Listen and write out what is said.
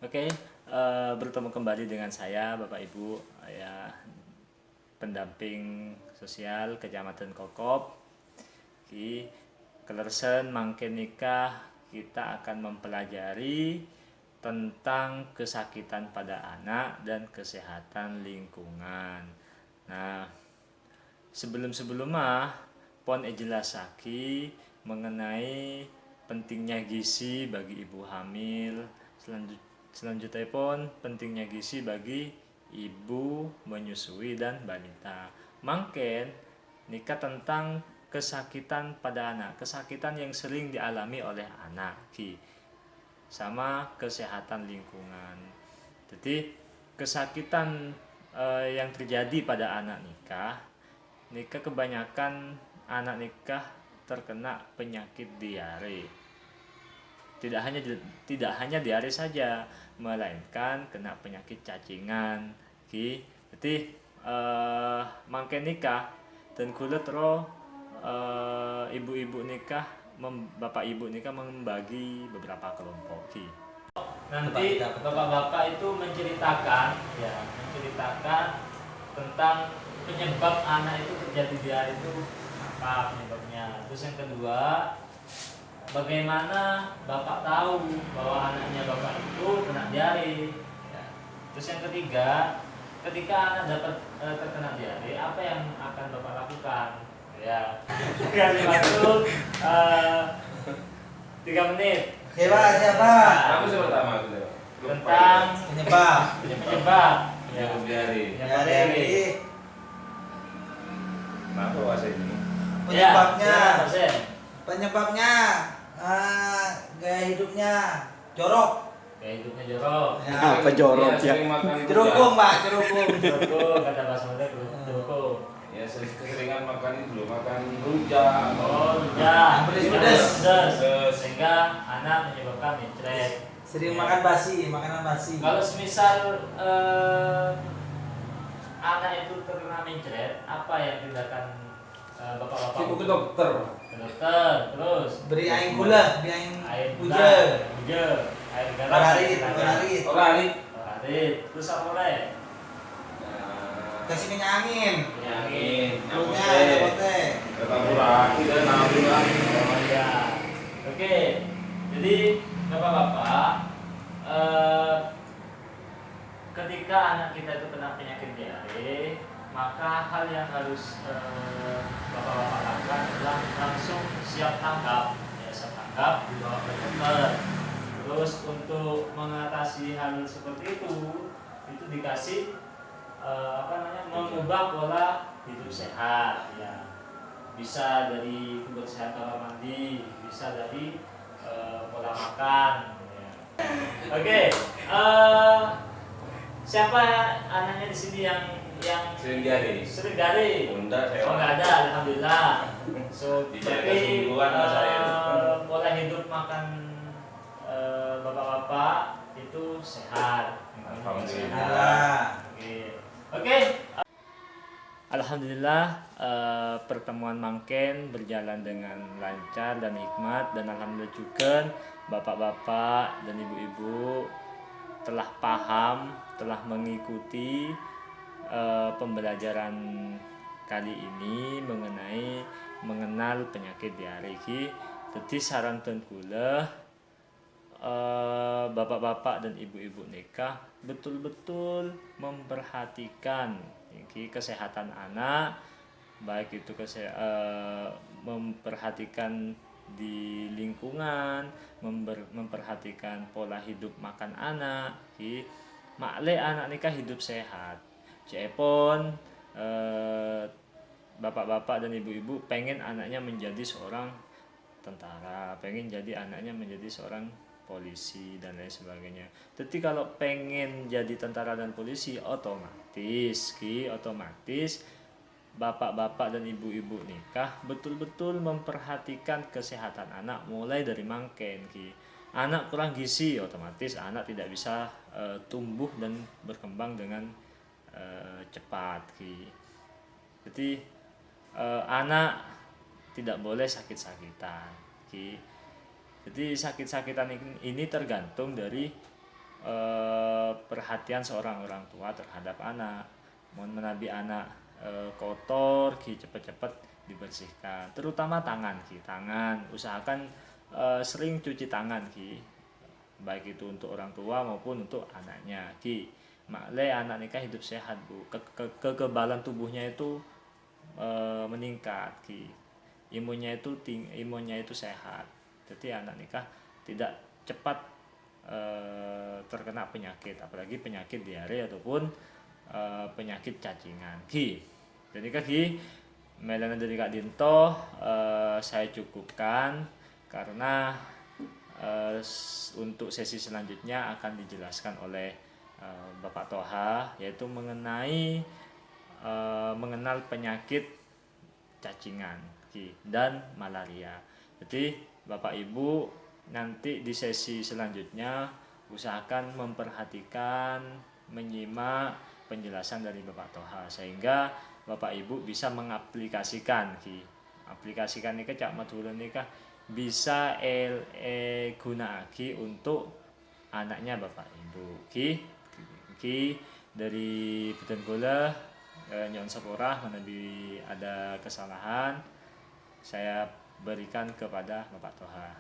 Oke, bertemu kembali dengan saya, Bapak Ibu, ya, pendamping sosial Kecamatan Kokop. Di Kelersen Mangken Nikah kita akan mempelajari tentang kesakitan pada anak dan kesehatan lingkungan. Nah, sebelum-sebelumnya pon jelasaki mengenai pentingnya gizi bagi ibu hamil. Selanjutnya pun pentingnya gizi bagi ibu menyusui dan balita. Mungkin nikah tentang kesakitan pada anak, kesakitan yang sering dialami oleh anak sama kesehatan lingkungan. Jadi kesakitan yang terjadi pada anak nikah kebanyakan anak nikah terkena penyakit diare. Tidak hanya diare saja, melainkan kena penyakit cacingan. Jadi mangke nikah dan kulit ibu-ibu nikah bapak ibu nikah membagi beberapa kelompok. Nanti bapak-bapak itu menceritakan tentang penyebab anak itu terjadi diare itu apa penyebabnya. Terus yang kedua, bagaimana bapak tahu bahwa anaknya bapak itu kena diare. Ya. Terus yang ketiga, ketika anak dapat terkena diare, apa yang akan bapak lakukan? Ya, kasih waktu 3 menit. Siapa? Aku pertama Tentang penyebab ya diare. Dari Kenapa bahasa ini? penyebabnya gaya hidupnya jorok. Gaya hidupnya jorok. Ya. Apa jorok ya? Cerukung, Pak, cerukung. Jorok, kata bahasa Sunda jorok. Ya keseringan makan itu loh, makan rujak. Oh, rujak. Pedes-pedes. Sehingga anak menyebabkan mencret. Sering Ya. makan makanan basi. Kalau semisal anak itu terkena mencret, apa yang tindakan bapak-bapak? Ibu ke dokter. Ke dokter, terus Beri air gula, air uja. Air garam, Orarit. terus apa lagi? Kasih minyak angin. Angin. Perutnya ada Ketapura, kita nabung lah. Oh ya. Oke. Jadi bapak-bapak, ketika anak kita itu kena penyakit diare, maka hal yang harus bapak-bapak lakukan adalah langsung siap tanggap, dibawa ke dokter. Terus untuk mengatasi hal seperti itu dikasih mengubah pola hidup sehat, ya. Bisa dari kebersihan kamar mandi, bisa dari pola makan. Ya. Oke, siapa anaknya di sini yang Sering diare. sering diare? Enggak, saya. Oh, nggak ada, alhamdulillah. So, Dijaga berarti sembuhan lah saya. pola hidup makan bapak-bapak itu sehat. Alhamdulillah. Oke. Alhamdulillah, pertemuan Mangken berjalan dengan lancar dan hikmat, dan alhamdulillah juga bapak-bapak dan ibu-ibu telah paham, telah mengikuti pembelajaran kali ini mengenai mengenal penyakit diare. Jadi saran kula bapak-bapak dan ibu-ibu nikah betul-betul memperhatikan kesehatan anak, baik itu memperhatikan di lingkungan, memperhatikan pola hidup makan anak, makle anak nikah hidup sehat. Cepon bapak-bapak dan ibu-ibu pengen anaknya menjadi seorang tentara, pengen jadi anaknya menjadi seorang polisi dan lain sebagainya. Jadi kalau pengen jadi tentara dan polisi, otomatis bapak-bapak dan ibu-ibu nikah betul-betul memperhatikan kesehatan anak mulai dari mangken. Anak kurang gizi, otomatis anak tidak bisa tumbuh dan berkembang dengan cepat. Jadi anak tidak boleh sakit-sakitan. Jadi sakit-sakitan ini tergantung dari perhatian seorang orang tua terhadap anak. Mohon menabi anak kotor ki cepat-cepat dibersihkan, terutama tangan ki. Tangan usahakan sering cuci tangan ki, baik itu untuk orang tua maupun untuk anaknya ki. Makle anak nikah hidup sehat bu, kekebalan tubuhnya itu meningkat ki, imunnya itu sehat. Jadi anak nikah tidak cepat terkena penyakit, apalagi penyakit diare ataupun penyakit cacingan ki. Jadi ki melana dari Kak Dinto saya cukupkan karena untuk sesi selanjutnya akan dijelaskan oleh Bapak Toha, yaitu mengenai mengenal penyakit cacingan dan malaria. Jadi Bapak Ibu nanti di sesi selanjutnya usahakan memperhatikan, menyimak penjelasan dari Bapak Toha sehingga Bapak Ibu bisa mengaplikasikan aplikasikan ini cak matulun ini bisa gunakake untuk anaknya Bapak Ibu dari Buten Gula nyon sepurah menabi ada kesalahan saya berikan kepada Bapak Toha.